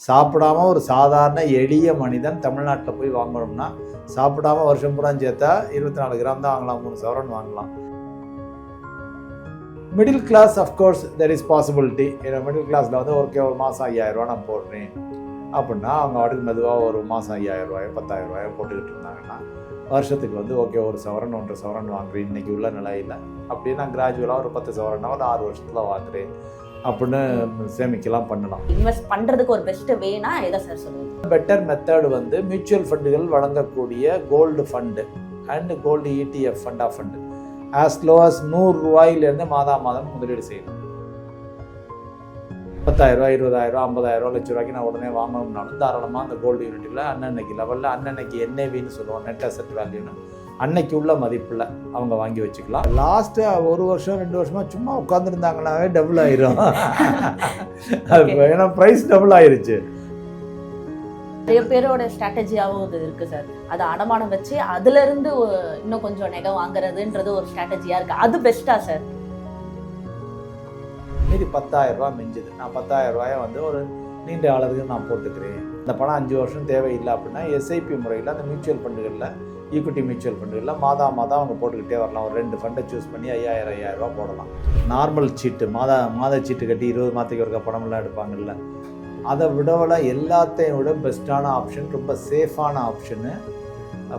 சாப்பிடாம ஒரு சாதாரண எளிய மனிதன் தமிழ்நாட்டில் போய் வாங்கணும்னா சாப்பிடாம வருஷம் பூரா சேர்த்தா 24 கிராம் தான் வாங்கலாம், 3 சவரன் வாங்கலாம். Middle class of course there is possibility. Middle கிளாஸில் வந்து ஒரு மாதம் 5000 ரூபா நான் போடுறேன் அப்படின்னா அவங்க வாட்டுக்கு மெதுவாக ஒரு மாதம் 5000 ரூபாயோ 10,000 ரூபாயோ போட்டுக்கிட்டு இருந்தாங்கன்னா வருஷத்துக்கு வந்து ஒரு சவரன் 1.5 சவரன் வாங்குறேன் இன்றைக்கி உள்ள நிலையில். அப்படியே நான் கிராஜுவலாக ஒரு 10 சவரன்னா ஒரு 6 வருஷத்தில் வாங்குறேன் அப்படின்னு சேமிக்கலாம், பண்ணலாம். இன்வெஸ்ட் பண்ணுறதுக்கு ஒரு பெஸ்ட் வேனா எதை சார் சொல்லுங்கள்? பெட்டர் மெத்தட் வந்து மியூச்சுவல் ஃபண்டுகள் வழங்கக்கூடிய gold fund and gold ETF fund of fund as low as 100 ரூபாயிலேருந்து மாதம் முதலீடு செய்யணும். 10,000 ரூபா 20,000 ரூபா 50,000 ரூபா லட்ச ரூபாய்க்கு நான் உடனே வாங்கணும்னாலும் தாராளமாக அந்த கோல்டு யூனிட்டில் அன்னன்னைக்கு லெவலில் அன்னன்னைக்கு NAVன்னு சொல்லுவோம், நெட் அசெட் வேல்யூன்னு, அன்னைக்கு உள்ள மதிப்பில் அவங்க வாங்கி வச்சுக்கலாம். லாஸ்ட்டு 1 வருஷம் 2 வருஷமாக சும்மா உட்காந்துருந்தாங்கன்னாவே டபுள் ஆயிரும். ஏன்னா ப்ரைஸ் டபுள் ஆயிருச்சு. நிறைய பேரோட ஸ்ட்ராட்டஜியாகவும் இது இருக்குது சார். அதை அடமானம் வச்சு அதுலேருந்து இன்னும் கொஞ்சம் நகை வாங்குறதுன்றது ஒரு ஸ்ட்ராட்டஜியாக இருக்குது. அது பெஸ்ட்டா சார்? மீதி 10,000 ரூபா மிஞ்சுது, நான் 10,000 ரூபாயை வந்து ஒரு நீண்ட காலத்துக்கு நான் போட்டுக்கிறேன். இந்த பணம் 5 வருஷம் தேவையில்லை அப்படின்னா SIP முறையில் அந்த மியூச்சுவல் ஃபண்டுகளில், ஈக்விட்டி மியூச்சுவல் ஃபண்டுகளில் மாதம் அவங்க போட்டுக்கிட்டே வரலாம். ஒரு 2 ஃபண்டை சூஸ் பண்ணி 5,000 ரூபா போடலாம். நார்மல் சீட்டு மாத சீட்டு கட்டி 20 மாதத்துக்கு ஒருக்க பணம்லாம் எடுப்பாங்கல்ல, அதை விடவில் எல்லாத்தையும் விட பெஸ்ட்டான ஆப்ஷன், ரொம்ப சேஃபான ஆப்ஷனு.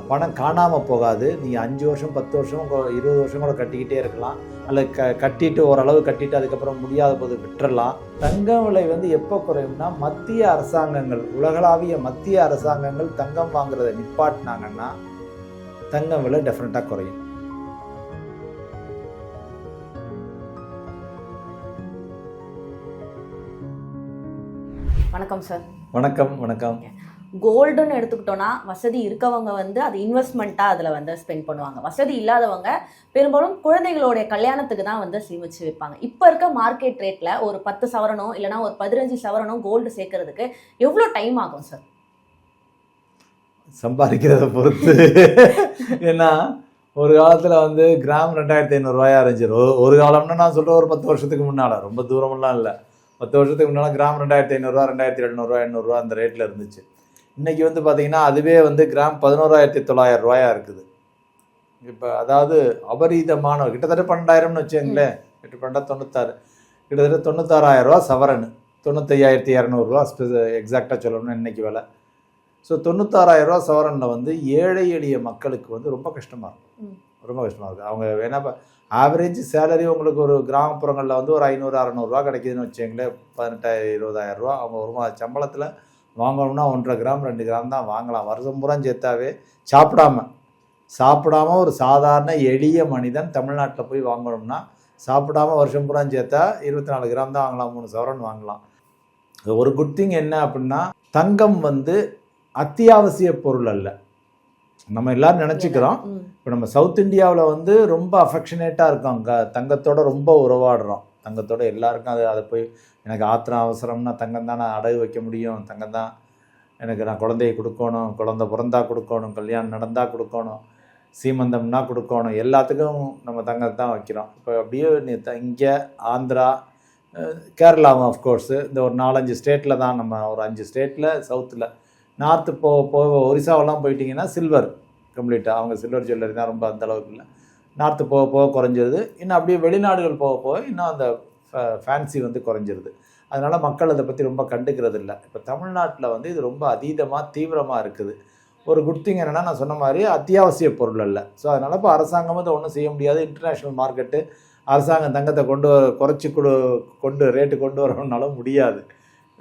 பணம் காணாமல் போகாது. நீங்கள் 5 வருஷம் 10 வருஷம் 20 வருஷம் கூட கட்டிக்கிட்டே இருக்கலாம். அல்லது கட்டிட்டு ஓரளவு கட்டிட்டு அதுக்கப்புறம் முடியாத போது விட்டுறலாம். தங்கம் விலை வந்து எப்போ குறையும்னா மத்திய அரசாங்கங்கள், உலகளாவிய மத்திய அரசாங்கங்கள் தங்கம் வாங்குறதை நிப்பாட்டினாங்கன்னா தங்கம் விலை டெஃபினட்டாக குறையும். வணக்கம் சார். வணக்கம். கோல்டுன்னு எடுத்துக்கிட்டோன்னா வசதி இருக்கவங்க வந்து அது இன்வெஸ்ட்மெண்ட்டாக அதில் வந்து ஸ்பெண்ட் பண்ணுவாங்க. வசதி இல்லாதவங்க பெரும்பாலும் குழந்தைகளுடைய கல்யாணத்துக்கு தான் வந்து சேமிச்சு வைப்பாங்க. இப்போ இருக்க மார்க்கெட் ரேட்டில் ஒரு 10 சவரனோ இல்லைனா ஒரு 15 சவரனோ கோல்டு சேர்க்கறதுக்கு எவ்வளோ டைம் ஆகும் சார்? சம்பாதிக்கிறத பொறுத்து. ஏன்னா ஒரு காலத்தில் வந்து கிராம் 2,500 ரூபாயா இருந்துச்சு. ஒரு காலம்னா நான் சொல்கிறேன் ஒரு 10 வருஷத்துக்கு முன்னால், ரொம்ப தூரமெல்லாம் இல்லை, 10 வருஷத்துக்கு முன்னால் கிராம் 2,500 ரூபா 2,700 ரூபா 800 ரூபா அந்த ரேட்டில் இருந்துச்சு. இன்றைக்கி வந்து பார்த்திங்கன்னா அதுவே வந்து கிராம் 11,900 ரூபாயா இருக்குது. இப்போ அதாவது அபரீதமான கிட்டத்தட்ட 12,000ன்னு வச்சுங்களேன், 96 கிட்டத்தட்ட 96,000 ரூபா சவரன், 95,200 ரூபா எக்ஸாக்டாக சொல்லணும்னா இன்றைக்கி விலை. ஸோ 96,000 ரூபா சவரனில் வந்து ஏழை எளிய மக்களுக்கு வந்து ரொம்ப கஷ்டமாக இருக்கும். அவங்க வேணா இப்போ ஆவரேஜ் சேலரி உங்களுக்கு ஒரு கிராமப்புறங்களில் வந்து ஒரு 500-600 ரூபா கிடைக்குதுன்னு வச்சுங்களேன், 18,000-20,000 ரூபா அவங்க ஒரு மாத சம்பளத்தில் வாங்கணும்னா 1.5 கிராம் 2 கிராம் தான் வாங்கலாம். வருஷம் பூரா சேர்த்தாவே சாப்பிடாம ஒரு சாதாரண எளிய மனிதன் தமிழ்நாட்டில் போய் வாங்கணும்னா சாப்பிடாம வருஷம் பூரா சேர்த்தா 24 கிராம் தான் வாங்கலாம், 3 சவரன் வாங்கலாம். ஒரு குட் திங் என்ன அப்படின்னா தங்கம் வந்து அத்தியாவசிய பொருள் அல்ல. நம்ம எல்லாரும் நினச்சிக்கிறோம். இப்போ நம்ம சவுத் இந்தியாவில் வந்து ரொம்ப அஃபெக்ஷனேட்டாக இருக்கோம், தங்கத்தோட ரொம்ப உறவாடுறோம். தங்கத்தோட எல்லாருக்கும் அதை போய் எனக்கு ஆத்திரம் அவசரம்னா தங்கம் தான் நான் அடகு வைக்க முடியும், தங்கம் தான் எனக்கு நான் குழந்தையை கொடுக்கணும், குழந்தை பிறந்தா கொடுக்கணும், கல்யாணம் நடந்தால் கொடுக்கணும், சீமந்தம்னா கொடுக்கணும், எல்லாத்துக்கும் நம்ம தங்கத்தை தான் வைக்கிறோம். இப்போ அப்படியே இங்கே ஆந்திரா, கேரளாவும் அஃப்கோர்ஸு இந்த ஒரு 4-5 ஸ்டேட்டில் தான், நம்ம ஒரு 5 ஸ்டேட்டில் சவுத்தில், நார்த்து ஒரிசாவெல்லாம் போயிட்டிங்கன்னா சில்வர் கம்ப்ளீட்டாக, அவங்க சில்வர் ஜுவல்லரி தான், ரொம்ப அந்தளவுக்கு இல்லை. நார்த்து போக குறைஞ்சிருது. இன்னும் அப்படியே வெளிநாடுகள் போக இன்னும் அந்த ஃபேன்சி வந்து குறைஞ்சிருது. அதனால் மக்கள் அதை பற்றி ரொம்ப கண்டுக்கிறது இல்லை. இப்போ தமிழ்நாட்டில் வந்து இது ரொம்ப அதீதமாக தீவிரமாக இருக்குது. ஒரு குட் திங் என்னென்னா நான் சொன்ன மாதிரி அத்தியாவசிய பொருள் அல்ல. ஸோ அதனால் இப்போ அரசாங்கம் வந்து ஒன்றும் செய்ய முடியாது. இன்டர்நேஷ்னல் மார்க்கெட்டு அரசாங்கம் தங்கத்தை கொண்டு ரேட்டு கொண்டு வரணும்னாலும் முடியாது.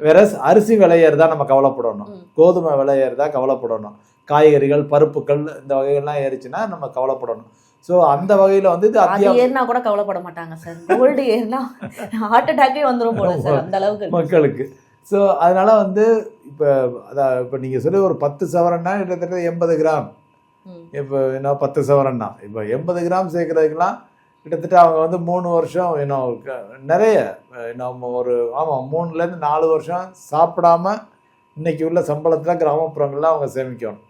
வேற அரிசி விலையேறதா நம்ம கவலைப்படணும், கோதுமை விலையேறதா கவலைப்படணும், காய்கறிகள் பருப்புகள் இந்த வகைகள்லாம் ஏறிச்சுன்னா நம்ம கவலைப்படணும். ஸோ அந்த வகையில் வந்து இது ஏறினா கூட கவலைப்பட மாட்டாங்க சார். கோல்டு ஏறினா ஹார்ட் அட்டாக்கே வந்துடும் போல சார் அந்த அளவுக்கு மக்களுக்கு. ஸோ அதனால வந்து இப்போ நீங்கள் சொல்லி ஒரு 10 சவரன்னா கிட்டத்தட்ட 80 கிராம். இப்போ என்ன 10 சவரன்னா இப்போ 80 கிராம் சேர்க்கறதுக்கெல்லாம் கிட்டத்தட்ட அவங்க வந்து 3 வருஷம் நிறைய ஒரு 3-4 வருஷம் சாப்பிடாம இன்னைக்கு உள்ள சம்பளத்தில் கிராமப்புறங்களில் அவங்க சேமிக்கணும்.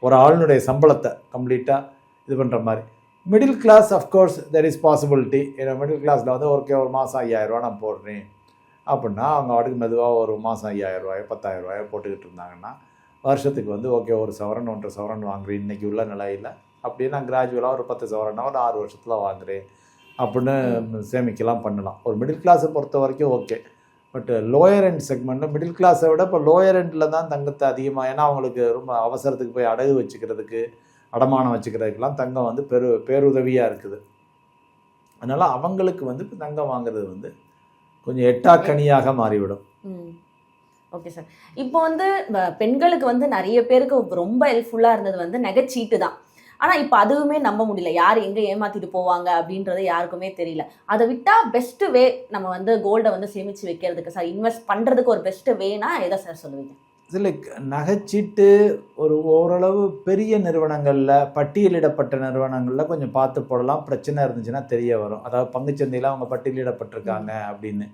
ஒரு ஆளுனுடைய சம்பளத்தை கம்ப்ளீட்டாக இது பண்ணுற மாதிரி. Middle class of course there is possibility. Middle கிளாஸில் வந்து ஒரு மாதம் 5000 ரூபா நான் போடுறேன் அப்படின்னா அவங்க வாட்டுக்கு மெதுவாக ஒரு மாதம் 5,000 ரூபாயோ 10,000 ரூபாயோ போட்டுக்கிட்டு இருந்தாங்கன்னா வருஷத்துக்கு வந்து ஓகே 1 சவரன் 1.5 சவரன் வாங்குறேன் இன்றைக்கி உள்ள நிலையில், அப்படியே நான் கிராஜுவலாக ஒரு 10 சவரன்னா ஒரு 6 வருஷத்தில் வாங்குறேன் அப்படின்னு சேமிக்கலாம் பண்ணலாம். ஒரு மிடில் கிளாஸை பொறுத்த வரைக்கும் ஓகே. பட் லோயர் எண்ட் செக்மெண்ட்டில் மிடில் கிளாஸை விட இப்போ லோயர் எண்டில் தான் தங்கத்தை அதிகமாக, ஏன்னா அவங்களுக்கு ரொம்ப அவசரத்துக்கு போய் அடகு வச்சுக்கிறதுக்கு அடமானம் வச்சுக்கிறதுக்கெல்லாம் தங்கம் வந்து பேருதவியாக இருக்குது. அதனால் அவங்களுக்கு வந்து தங்கம் வாங்குறது வந்து கொஞ்சம் எட்டாக்கனியாக மாறிவிடும். Okay sir. இப்போ வந்து பெண்களுக்கு வந்து நிறைய பேருக்கு ரொம்ப ஹெல்ப்ஃபுல்லாக இருந்தது வந்து நகைச்சீட்டு தான். ஆனால் இப்போ அதுவுமே நம்ப முடியல, யார் எங்கே ஏமாற்றிட்டு போவாங்க அப்படின்றது யாருக்குமே தெரியல. அதை விட்டால் பெஸ்ட்டு வே நம்ம வந்து கோல்டை வந்து சேமித்து வைக்கிறதுக்கு சார், இன்வெஸ்ட் பண்ணுறதுக்கு ஒரு பெஸ்ட்டு வேனா எதை சார் சொல்லுவீங்க? இதில் நகைச்சீட்டு ஒரு ஓரளவு பெரிய நிறுவனங்களில் பட்டியலிடப்பட்ட நிறுவனங்களில் கொஞ்சம் பார்த்து போடலாம், பிரச்சனை இருந்துச்சுன்னா தெரிய வரும். அதாவது பங்குச்சந்தையில் அவங்க பட்டியலிடப்பட்டிருக்காங்க அப்படின்னு.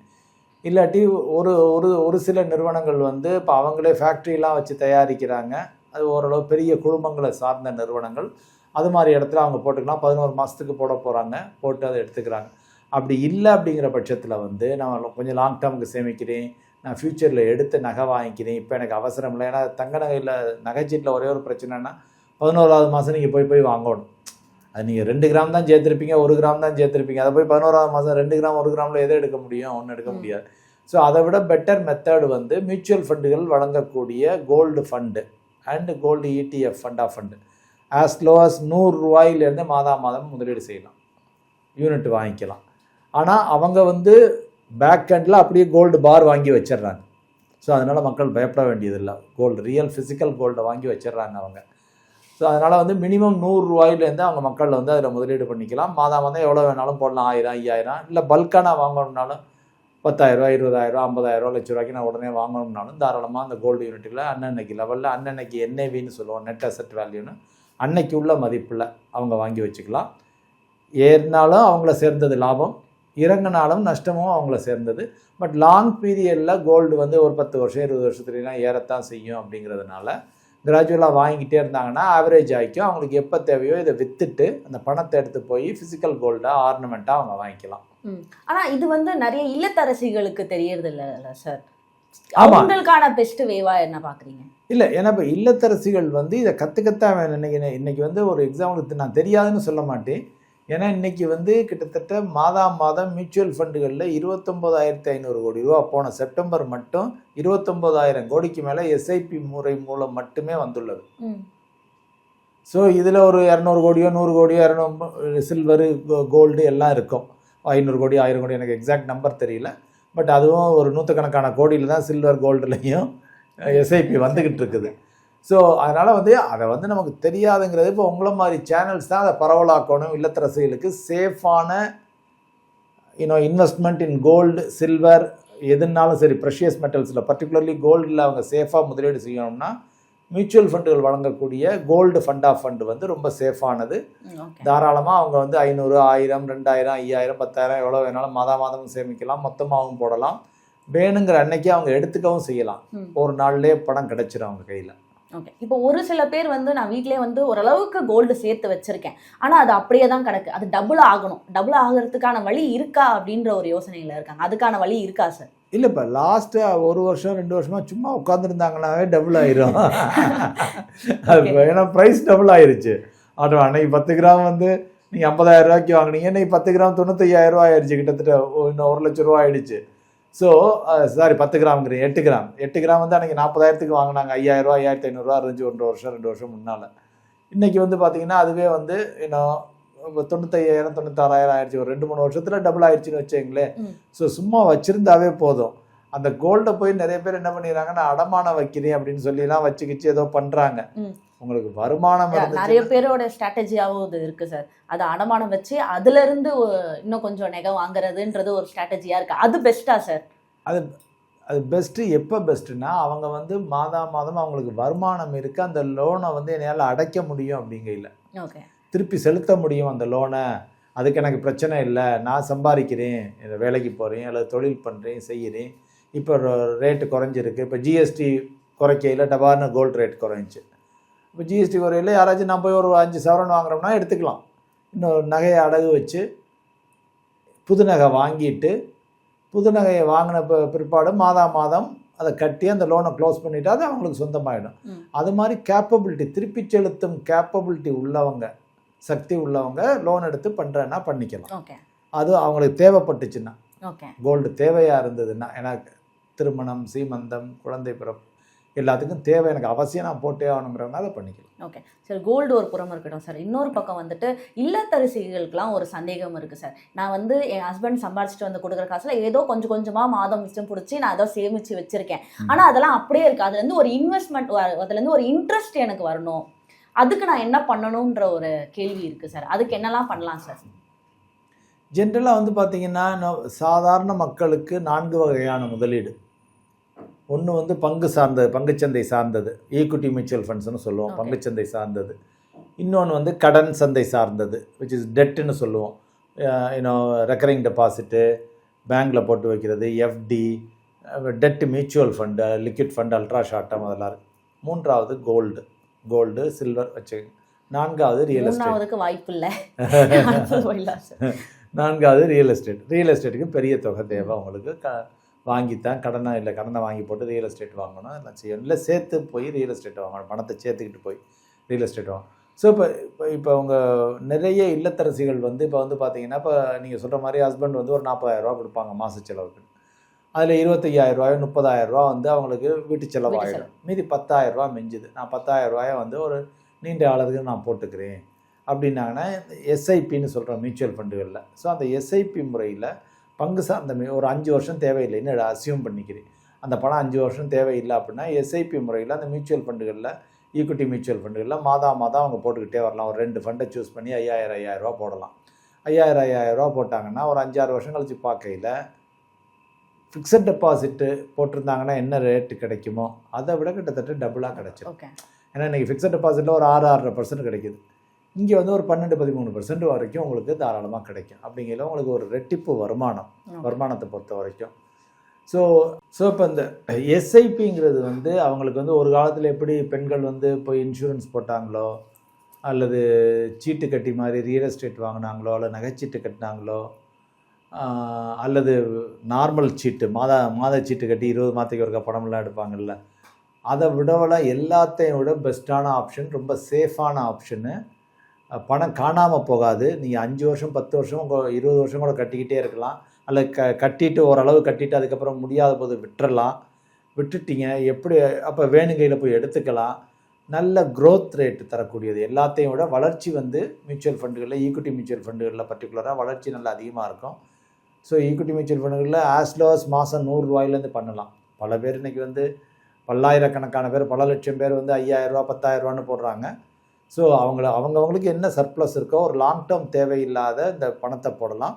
இல்லாட்டி ஒரு ஒரு ஒரு சில நிறுவனங்கள் வந்து இப்போ அவங்களே ஃபேக்ட்ரிலாம் வச்சு தயாரிக்கிறாங்க, அது ஓரளவு பெரிய குழுமங்களை சார்ந்த நிறுவனங்கள், அது மாதிரி இடத்துல அவங்க போட்டுக்கலாம். 11 மாதத்துக்கு போட போகிறாங்க, போட்டு அதை எடுத்துக்கிறாங்க. அப்படி இல்லை அப்படிங்கிற பட்சத்தில் வந்து நான் கொஞ்சம் லாங் டேர்முக்கு சேமிக்கிறேன், நான் ஃப்யூச்சரில் எடுத்து நகை வாங்கிக்கிறேன், இப்போ எனக்கு அவசரம் இல்லை. ஏன்னா தங்க நகையில் நகைச்சீட்டில் ஒரே ஒரு பிரச்சனைனா 11வது மாதம் நீங்கள் போய் வாங்கணும். அது நீங்கள் 2 கிராம் தான் சேர்த்துருப்பீங்க, 1 கிராம் தான் சேர்த்துருப்பீங்க, அதை போய் 11வது மாதம் 2 கிராம் 1 கிராமில் எதை எடுக்க முடியும்? ஒன்றும் எடுக்க முடியாது. ஸோ அதை விட பெட்டர் மெத்தட் வந்து மியூச்சுவல் ஃபண்டுகள் வழங்கக்கூடிய gold fund and gold ETF fund of fund as low as 100 ரூபாயிலேருந்து மாதம் முதலீடு செய்யலாம், யூனிட் வாங்கிக்கலாம். ஆனால் அவங்க வந்து பேக் ஹேண்டில் அப்படியே கோல்டு பார் வாங்கி வச்சிடுறாங்க. ஸோ அதனால் மக்கள் பயப்பட வேண்டியதில்லை, கோல்டு ரியல் ஃபிசிக்கல் கோல்டை வாங்கி வச்சிடுறாங்க அவங்க. ஸோ அதனால் வந்து மினிமம் 100 ரூபாயிலேருந்து அவங்க மக்கள் வந்து அதில் முதலீடு பண்ணிக்கலாம். மாதம் எவ்வளோ வேணாலும் போடலாம், 1000 5000, இல்லை பல்காக வாங்கணும்னாலும் 10,000 ரூபா 20,000 50,000 ரூபா லட்ச ரூபாய்க்கு நான் உடனே வாங்கணும்னாலும் தாராளமாக அந்த கோல்டு யூனிட்டில் அன்னன்னைக்கு லெவலில் அன்னன்னைக்கு NAVன்னு சொல்லுவோம், நெட் அசெட் வேல்யூன்னு, அன்னைக்கு உள்ள மதிப்பில் அவங்க வாங்கி வச்சுக்கலாம். ஏறினாலும் அவங்கள சேர்ந்தது லாபம், இறங்கினாலும் நஷ்டமும் அவங்கள சேர்ந்தது. பட் லாங் பீரியடில் கோல்டு வந்து ஒரு 10 வருஷம் 20 வருஷத்துலாம் ஏறத்தான் செய்யும். அப்படிங்கிறதுனால கிராஜுவலாக வாங்கிக்கிட்டே இருந்தாங்கன்னா ஆவரேஜ் ஆகிக்கும். அவங்களுக்கு எப்போ தேவையோ இதை விற்றுட்டு அந்த பணத்தை எடுத்து போய் ஃபிசிக்கல் கோல்டாக ஆர்னமெண்ட்டாக அவங்க வாங்கிக்கலாம். ஆனால் இது வந்து நிறைய இல்லத்தரசிகளுக்கு தெரியறது இல்லை சார், அவங்களுக்கான பெஸ்ட் வேவா என்ன பார்க்குறீங்க? இல்லை, ஏன்னா இப்போ இல்லத்தரசிகள் வந்து இதை கற்றுக்கத்தான் வேணும். இன்னைக்கு வந்து ஒரு எக்ஸாம்பிளுக்கு நான் தெரியாதுன்னு சொல்ல மாட்டேன். ஏன்னா இன்றைக்கி வந்து கிட்டத்தட்ட மாதம் மியூச்சுவல் ஃபண்டுகளில் 29,500 கோடி ரூபா போன செப்டம்பர் மட்டும் 29,000 கோடிக்கு மேலே SIP முறை மூலம் மட்டுமே வந்துள்ளது. ஸோ இதில் ஒரு 200 கோடியோ 100 கோடியோ 200 சில்வரு கோல்டு எல்லாம் இருக்கும். 500 கோடி 1000 கோடி எனக்கு எக்ஸாக்ட் நம்பர் தெரியல. பட் அதுவும் ஒரு நூற்றுக்கணக்கான கோடியில் தான் சில்வர் கோல்டுலையும் SIP வந்துக்கிட்டு இருக்குது. ஸோ அதனால் வந்து அதை வந்து நமக்கு தெரியாதுங்கிறது. இப்போ உங்களை மாதிரி சேனல்ஸ் தான் அதை பரவலாக்கணும், இல்லத்தரசிகளுக்கு சேஃபான இன்வெஸ்ட்மெண்ட் இன் கோல்டு சில்வர் எதுனாலும் சரி, ப்ரெஷியஸ் மெட்டல்ஸில் பர்டிகுலர்லி கோல்டில் அவங்க சேஃபாக முதலீடு செய்யணும்னா மியூச்சுவல் ஃபண்டுகள் வழங்கக்கூடிய கோல்டு ஃபண்ட் ஆஃப் ஃபண்டு வந்து ரொம்ப சேஃபானது. தாராளமாக அவங்க வந்து 500 1000 2000 5000 10,000 எவ்வளோ வேணாலும் மாதமும் சேமிக்கலாம், மொத்தமாகவும் போடலாம். வேணுங்கிற அன்னைக்கே அவங்க எடுத்துக்கவும் செய்யலாம். ஒரு நாள்லேயே பணம் கிடைச்சிடும் அவங்க கையில். ஓகே. இப்போ ஒரு சில பேர் வந்து நான் வீட்டிலே வந்து ஓரளவுக்கு கோல்டு சேர்த்து வச்சிருக்கேன், ஆனால் அது அப்படியே தான் கிடக்கு, அது டபுள் ஆகணும், டபுள் ஆகிறதுக்கான வழி இருக்கா அப்படின்ற ஒரு யோசனையில் இருக்காங்க. அதுக்கான வழி இருக்கா சார்? இல்லை, இப்போ லாஸ்ட்டு 1 வருஷம் 2 வருஷமாக சும்மா உட்காந்துருந்தாங்கன்னாவே டபுள் ஆயிரும். அது ஏன்னா ப்ரைஸ் டபுள் ஆயிருச்சு. அது அன்னைக்கு 10 கிராம் வந்து நீங்கள் 50,000 ரூபாய்க்கு வாங்கினீங்க, இன்னைக்கு 10 கிராம் 95,000 ரூபா ஆயிடுச்சு, கிட்டத்தட்ட இன்னும் 1 லட்ச ரூபா ஆயிடுச்சு. ஸோ சாரி 10 கிராம்ங்கிறேன், 8 கிராம் வந்து அன்றைக்கி 40,000க்கு வாங்கினாங்க. 5,000 ரூபா 1500 இருந்துச்சு 1 வருஷம் 2 வருஷம் முன்னால். இன்றைக்கி வந்து பார்த்திங்கன்னா அதுவே வந்து இன்னும் 95,000 96,000 ஆயிடுச்சு. ஒரு 2-3 வருஷத்தில் டபுள் ஆயிடுச்சுன்னு வச்சுங்களேன். ஸோ சும்மா வச்சுருந்தாவே போதும். அந்த கோல்டை போய் நிறைய பேர் என்ன பண்ணிடுறாங்கன்னா அடமானம் வைக்கிறேன் அப்படின்னு சொல்லிலாம் வச்சுக்கிச்சு ஏதோ பண்ணுறாங்க. உங்களுக்கு வருமானம் நிறைய பேரோட ஸ்ட்ராட்டஜியாகவும் இது இருக்குது சார். அது அடமானம் வச்சு அதுலேருந்து இன்னும் கொஞ்சம் நகை வாங்குறதுன்றது ஒரு ஸ்ட்ராட்டஜியாக இருக்குது. அது பெஸ்ட்டா சார்? அது பெஸ்ட்டு. எப்போ பெஸ்ட்டுன்னா அவங்க வந்து மாதம் அவங்களுக்கு வருமானம் இருக்குது, அந்த லோனை வந்து என்னால் அடைக்க முடியும் அப்படிங்கையில், ஓகே, திருப்பி செலுத்த முடியும் அந்த லோனை, அதுக்கு எனக்கு பிரச்சனை இல்லை, நான் சம்பாதிக்கிறேன், இந்த வேலைக்கு போகிறேன் அல்லது தொழில் பண்ணுறேன் செய்கிறேன், இப்போ ரேட்டு குறைஞ்சிருக்கு. இப்போ GST குறைக்கையில் டபார்னு கோல்டு ரேட் குறைஞ்சி, இப்போ GST குறையில் யாராச்சும் நான் போய் ஒரு 5 சவரன் வாங்குறோம்னா எடுத்துக்கலாம். இன்னொரு நகையை அடகு வச்சு புது நகை வாங்கிட்டு புது நகையை வாங்கின பிற்பாடு மாதம் அதை கட்டி அந்த லோனை க்ளோஸ் பண்ணிட்டா அது அவங்களுக்கு சொந்தமாயிடும். அது மாதிரி கேப்பபிலிட்டி, திருப்பி செலுத்தும் கேப்பபிலிட்டி உள்ளவங்க, சக்தி உள்ளவங்க லோன் எடுத்து பண்ணுறேன்னா பண்ணிக்கலாம். அது அவங்களுக்கு தேவைப்பட்டுச்சுன்னா, கோல்டு தேவையாக இருந்ததுன்னா, ஏன்னா திருமணம், சீமந்தம், குழந்தை பிறப்பு எல்லாத்துக்கும் தேவை, எனக்கு அவசியம் நான் போட்டே ஆகணுங்கிறவங்க அதை பண்ணிக்கலாம். ஓகே சார், கோல்டு ஒரு புறம் இருக்கட்டும் சார். இன்னொரு பக்கம் வந்துட்டு இல்லத்தரசிகளுக்கெல்லாம் ஒரு சந்தேகம் இருக்குது சார். நான் வந்து என் ஹஸ்பண்ட் சம்பாதிச்சுட்டு வந்து கொடுக்குற காசில் ஏதோ கொஞ்சம் கொஞ்சமாக மாதம் மிச்சம் பிடிச்சி நான் ஏதோ சேமித்து வச்சுருக்கேன். ஆனால் அதெல்லாம் அப்படியே இருக்குது. அதுலேருந்து ஒரு இன்வெஸ்ட்மெண்ட், அதுலேருந்து ஒரு இன்ட்ரெஸ்ட் எனக்கு வரணும். அதுக்கு நான் என்ன பண்ணணுன்ற ஒரு கேள்வி இருக்குது சார். அதுக்கு என்னெல்லாம் பண்ணலாம் சார்? ஜென்ரலாக வந்து பார்த்திங்கன்னா, சாதாரண மக்களுக்கு 4 வகையான முதலீடு. ஒன்று வந்து பங்குச்சந்தை சார்ந்தது, ஈக்விட்டி மியூச்சுவல் ஃபண்ட்ஸ்னு சொல்லுவோம், பங்குச்சந்தை சார்ந்தது. இன்னொன்று வந்து கடன் சந்தை சார்ந்தது, விச் இஸ் டெட்டுன்னு சொல்லுவோம். ரெக்கரிங் டெபாசிட்டு, பேங்க்கில் போட்டு வைக்கிறது, FD, debt mutual fund, liquid fund, ultra short term, அதெல்லாம். 3வது கோல்டு, சில்வர் வச்சு. 4வது ரியல் எஸ்டேட். வாய்ப்பு இல்லை. 4வது ரியல் எஸ்டேட்டுக்கு பெரிய தொகை தேவை உங்களுக்கு. வாங்கித்தான் கடனை வாங்கி போட்டு ரியல் எஸ்டேட் வாங்கணும், எல்லாம் செய்யணும். இல்லை சேர்த்து போய் ரியல் எஸ்டேட் வாங்கணும், பணத்தை சேர்த்துக்கிட்டு போய் ரியல் எஸ்டேட் வாங்கணும். ஸோ இப்போ அவங்க நிறைய இல்லத்தரசிகள் வந்து இப்போ வந்து பார்த்தீங்கன்னா, இப்போ நீங்கள் சொல்கிற மாதிரி ஹஸ்பண்ட் வந்து ஒரு 40,000 ரூபா கொடுப்பாங்க மாத செலவுக்கு. அதில் 25,000 ரூபாயோ 30,000 ரூபா வந்து அவங்களுக்கு வீட்டு செலவு ஆகிடும். மீதி 10,000 ரூபா மிஞ்சுது. நான் 10,000 ரூபாயை வந்து ஒரு நீண்ட காலத்துக்கு நான் போட்டுக்கிறேன் அப்படின்னாங்கன்னா, எஸ்ஐபின்னு சொல்கிறோம் மியூச்சுவல் ஃபண்டுகளில். ஸோ அந்த எஸ்ஐபி முறையில் பங்கு சார்ந்த ஒரு 5 வருஷம் தேவையில்லை, இன்னும் அசியூம் பண்ணிக்கிறேன் அந்த பணம் 5 வருஷம் தேவையில்லை அப்படின்னா, எஸ்ஐபி முறையில் அந்த மியூச்சுவல் ஃபண்டுகளில், ஈக்விட்டி மியூச்சுவல் ஃபண்டுகளில் மாதம் அவங்க போட்டுக்கிட்டே வரலாம். ஒரு 2 ஃபண்டை சூஸ் பண்ணி 5,000 ரூபா போடலாம். 5,000 ரூபா போட்டாங்கன்னா ஒரு 5-6 வருஷம் கழிச்சு பார்க்கையில் ஃபிக்ஸட் டெபாசிட்டு போட்டிருந்தாங்கன்னா என்ன ரேட்டு கிடைக்குமோ அதை விட கிட்டத்தட்ட டபுளாக கிடைச்சிடும். ஏன்னா இன்றைக்கி ஃபிக்ஸட் டெபாசிட்டில் ஒரு 6-6.5% கிடைக்குது. இங்கே வந்து ஒரு 12-13% வரைக்கும் உங்களுக்கு தாராளமாக கிடைக்கும். அப்படிங்கிற உங்களுக்கு ஒரு ரெட்டிப்பு வருமானத்தை பொறுத்த வரைக்கும். ஸோ இப்போ இந்த எஸ்ஐபிங்கிறது வந்து அவங்களுக்கு வந்து ஒரு காலத்தில் எப்படி பெண்கள் வந்து இப்போ இன்சூரன்ஸ் போட்டாங்களோ, அல்லது சீட்டு கட்டி மாதிரி ரியல் எஸ்டேட் வாங்கினாங்களோ, அல்லது நகைச்சீட்டு கட்டினாங்களோ, அல்லது நார்மல் சீட்டு மாத சீட்டு கட்டி 20 மாதத்துக்கு ஒருக்கா பணமெல்லாம் எடுப்பாங்கள்ல, அதை விடவெல்லாம் எல்லாத்தையும் விட பெஸ்ட்டான ஆப்ஷன், ரொம்ப சேஃபான ஆப்ஷனு. பணம் காணாமல் போகாது. நீங்கள் 5 வருஷம் 10 வருஷம் 20 வருஷம் கூட கட்டிக்கிட்டே இருக்கலாம். அல்லது கட்டிட்டு ஓரளவு கட்டிட்டு அதுக்கப்புறம் முடியாத போது விட்டுட்டீங்க எப்படி, அப்போ வேணுங்கையில் போய் எடுத்துக்கலாம். நல்ல க்ரோத் ரேட்டு தரக்கூடியது. எல்லாத்தையும் விட வளர்ச்சி வந்து மியூச்சுவல் ஃபண்டுகளில், ஈக்விட்டி மியூச்சுவல் ஃபண்டுகளில் பர்டிகுலராக வளர்ச்சி நல்லா அதிகமாக இருக்கும். ஸோ ஈக்விட்டி மியூச்சுவல் ஃபண்டுகளில் ஆஸ்லோஸ் மாதம் 100 ரூபாயிலேருந்து பண்ணலாம். பல பேர் இன்றைக்கி வந்து பல்லாயிரக்கணக்கான பேர், பல லட்சம் பேர் வந்து 5,000 ரூபா 10,000 ரூபான்னு போடுறாங்க. ஸோ அவங்களுக்கு என்ன சர்ப்ளஸ் இருக்கோ, ஒரு லாங் டேர்ம் தேவையில்லாத இந்த பணத்தை போடலாம்.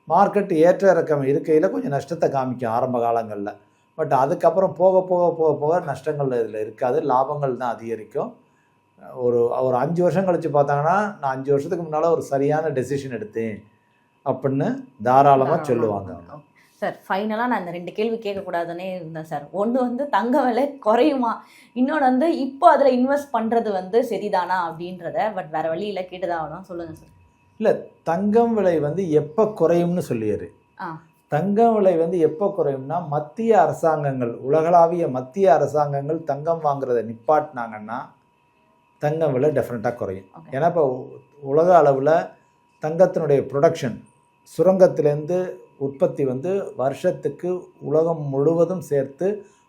மார்க்கெட் ஏற்ற இறக்கம் இருக்கையில் கொஞ்சம் நஷ்டத்தை காமிக்கும் ஆரம்ப காலங்களில். பட் அதுக்கப்புறம் போக நஷ்டங்கள் இதில் இருக்காது, லாபங்கள் தான் அதிகரிக்கும். ஒரு 5 வருஷம் கழித்து பார்த்தாங்கன்னா, நான் 5 வருஷத்துக்கு முன்னால் ஒரு சரியான டெசிஷன் எடுத்தேன் அப்படின்னு தாராளமாக சொல்லுவாங்க. சார் ஃபைனலாக நான் இந்த 2 கேள்வி கேட்கக்கூடாதுன்னே இருந்தேன் சார். ஒன்று வந்து தங்க விலை குறையுமா, இன்னொன்று வந்து இப்போ அதில் இன்வெஸ்ட் பண்ணுறது வந்து சரிதானா அப்படின்றத. பட் வேறு வழியில் கேட்டுதான் ஆகணும், சொல்லுங்கள் சார். இல்லை, தங்கம் விலை வந்து எப்போ குறையும்னு சொல்லிடுது. தங்கம் விலை வந்து எப்போ குறையும்னா, மத்திய அரசாங்கங்கள், உலகளாவிய மத்திய அரசாங்கங்கள் தங்கம் வாங்குறதை நிப்பாட்டினாங்கன்னா தங்கம் விலை டெஃபினட்டாக குறையும். ஏன்னா இப்போ உலக அளவில் தங்கத்தினுடைய ப்ரொடக்ஷன், சுரங்கத்திலேருந்து உற்பத்தி வந்து வருஷத்துக்கு உலகம் முழுவதும் சேர்த்து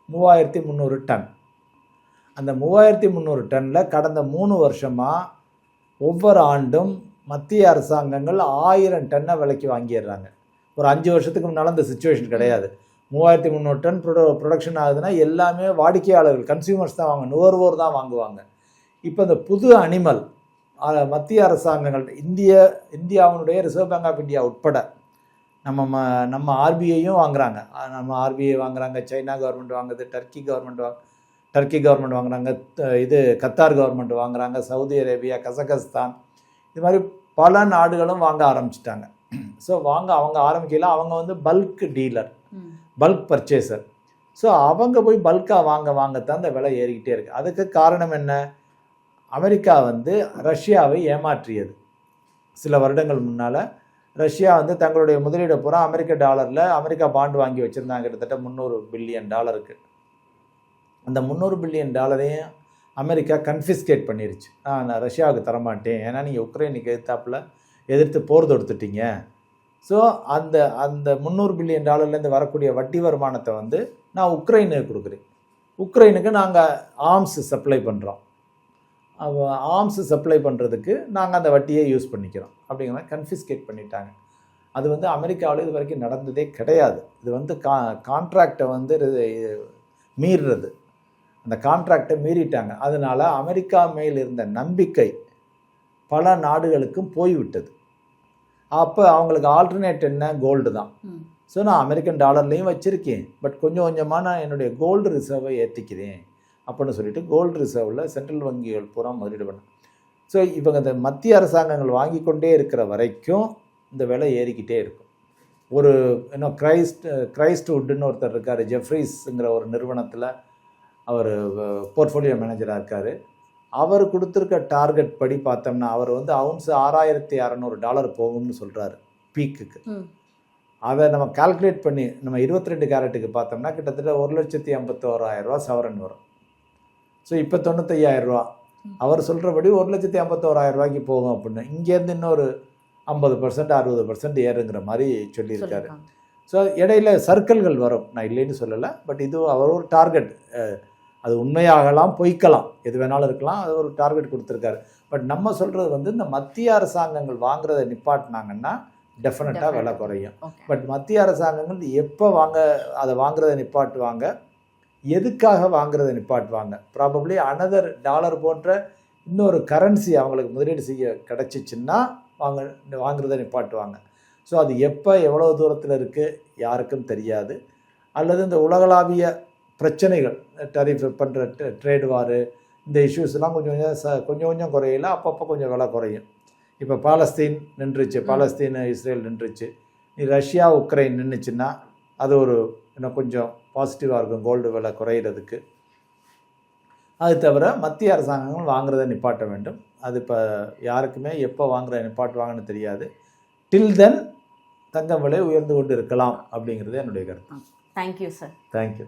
3,300 டன். அந்த 3,300 டன்னில் கடந்த 3 வருஷமாக ஒவ்வொரு ஆண்டும் மத்திய அரசாங்கங்கள் 1000 டன்னை விலைக்கு வாங்கிடுறாங்க. ஒரு 5 வருஷத்துக்கு முன்னால் இந்த சிச்சுவேஷன் கிடையாது. 3,300 டன் ப்ரொடக்ஷன் ஆகுதுன்னா எல்லாமே வாடிக்கையாளர்கள், கன்சியூமர்ஸ் தான் நுகர்வோர் தான் வாங்குவாங்க. இப்போ இந்த புது அனிமல் மத்திய அரசாங்கங்கள், இந்தியாவினுடைய ரிசர்வ் பேங்க் ஆஃப் இந்தியா உட்பட நம்ம ஆர்பிஐயும் வாங்குறாங்க. நம்ம ஆர்பிஐ வாங்குறாங்க, சைனா கவர்மெண்ட் வாங்குது, டர்க்கி கவர்மெண்ட் வாங்குறாங்க, கத்தார் கவர்மெண்ட் வாங்குறாங்க, சவுதி அரேபியா, கசகஸ்தான், இது மாதிரி பல நாடுகளும் வாங்க ஆரம்பிச்சிட்டாங்க. ஸோ அவங்க ஆரம்பிக்கல, அவங்க வந்து bulk dealer, bulk purchaser. So அவங்க போய் பல்காக வாங்கத்தான் அந்த விலை ஏறிக்கிட்டே இருக்குது. அதுக்கு காரணம் என்ன? அமெரிக்கா வந்து ரஷ்யாவை ஏமாற்றியது. சில வருடங்கள் முன்னால் ரஷ்யா வந்து தங்களுடைய முதலீடை பூரா அமெரிக்க டாலரில் அமெரிக்கா பாண்டு வாங்கி வச்சுருந்தாங்க கிட்டத்தட்ட $300 பில்லியன். அந்த $300 பில்லியன் அமெரிக்கா கன்ஃபிஸ்கேட் பண்ணிருச்சு. நான் ரஷ்யாவுக்கு தரமாட்டேன், ஏன்னா நீங்கள் உக்ரைனுக்கு எதிர்த்து போர் தொடுத்துட்டீங்க. ஸோ அந்த அந்த $300 பில்லியன் வரக்கூடிய வட்டி வருமானத்தை வந்து நான் உக்ரைனுக்கு கொடுக்குறேன். உக்ரைனுக்கு நாங்கள் ஆர்ம்ஸ் சப்ளை பண்ணுறோம். ஆர்ம்ஸ் சப்ளை பண்ணுறதுக்கு நாங்கள் அந்த வட்டியை யூஸ் பண்ணிக்கிறோம் அப்படிங்கிற மாதிரி கன்ஃபிஸ்கேட் பண்ணிட்டாங்க. அது வந்து அமெரிக்காவில் இது வரைக்கும் நடந்ததே கிடையாது. இது வந்து கான்ட்ராக்டை வந்து மீறுறது. அந்த கான்ட்ராக்டை மீறிட்டாங்க. அதனால அமெரிக்கா மேல் இருந்த நம்பிக்கை பல நாடுகளுக்கும் போய்விட்டது. அப்போ அவங்களுக்கு ஆல்டர்னேட் என்ன? கோல்டு தான். ஸோ நான் அமெரிக்கன் டாலர்லேயும் வச்சுருக்கேன், பட் கொஞ்சம் கொஞ்சமாக நான் என்னுடைய கோல்டு ரிசர்வை ஏற்றிக்கிறேன் அப்படின்னு சொல்லிட்டு கோல்டு ரிசர்வில் சென்ட்ரல் வங்கிகள் பூரா முதலீடு பண்ண. ஸோ இவங்க இந்த மத்திய அரசாங்கங்கள் வாங்கி கொண்டே இருக்கிற வரைக்கும் இந்த விலை ஏறிக்கிட்டே இருக்கும். ஒரு இன்னும் கிரைஸ்ட் வுட்டுன்னு ஒருத்தர் இருக்கார், ஜெஃப்ரீஸ்ங்கிற ஒரு நிறுவனத்தில் அவர் போர்ட்ஃபோலியோ மேனேஜராக இருக்கார். அவர் கொடுத்துருக்க டார்கெட் படி பார்த்தோம்னா அவர் வந்து அவுன்ஸ் $6,600 போகும்னு சொல்கிறாரு பீக்குக்கு. அதை நம்ம கால்குலேட் பண்ணி நம்ம 22 கேரட்டுக்கு பார்த்தோம்னா கிட்டத்தட்ட $1,51,000 சவரன் வரும். ஸோ இப்போ $95,000. அவர் சொல்கிறபடி $1,51,000 போகும் அப்படின்னு. இங்கேருந்து இன்னொரு 50% 60% ஏறுங்கிற மாதிரி சொல்லியிருக்காரு. ஸோ இடையில சர்க்கிள்கள் வரும், நான் இல்லைன்னு சொல்லலை. பட் இது அவர் ஒரு டார்கெட், அது உண்மையாகலாம் பொய்க்கலாம், எது வேணாலும் இருக்கலாம், அது ஒரு டார்கெட் கொடுத்துருக்காரு. பட் நம்ம சொல்கிறது வந்து இந்த மத்திய அரசாங்கங்கள் வாங்குறதை நிப்பாட்டினாங்கன்னா டெஃபினட்டாக விலை குறையும். பட் மத்திய அரசாங்கங்கள் எப்போ அதை வாங்குறதை நிப்பாட்டுவாங்க, எதுக்காக வாங்குறதை நிப்பாட்டுவாங்க? ப்ராபப்ளி அனதர் டாலர் போன்ற இன்னொரு கரன்சி அவங்களுக்கு முதலீடு செய்ய கிடச்சிச்சின்னா வாங்குறதை நிப்பாட்டுவாங்க. ஸோ அது எப்போ எவ்வளோ தூரத்தில் இருக்குது யாருக்கும் தெரியாது. அல்லது இந்த உலகளாவிய பிரச்சனைகள், டரிஃப் பண்ணுற ட்ரேட் வாரு, இந்த இஷ்யூஸ்லாம் கொஞ்சம் கொஞ்சம் குறையில, அப்பப்போ கொஞ்சம் விலை குறையும். இப்போ பாலஸ்தீன் நின்றுச்சு, பாலஸ்தீன் இஸ்ரேல் நின்றுச்சு. ரஷ்யா உக்ரைன் நின்றுச்சுன்னா அது ஒரு இன்னும் கொஞ்சம் பாசிட்டிவாக இருக்கும் கோல்டு விலை குறையிறதுக்கு. அது தவிர மத்திய அரசாங்கங்கள் வாங்குறதை நிப்பாட்ட வேண்டும். அது இப்போ யாருக்குமே எப்போ வாங்குறத நிப்பாட்டுவாங்கன்னு தெரியாது. டில் தென் தங்கம் விலை உயர்ந்து கொண்டு இருக்கலாம் அப்படிங்கிறது என்னுடைய கருத்து. Thank you sir. தேங்க்யூ.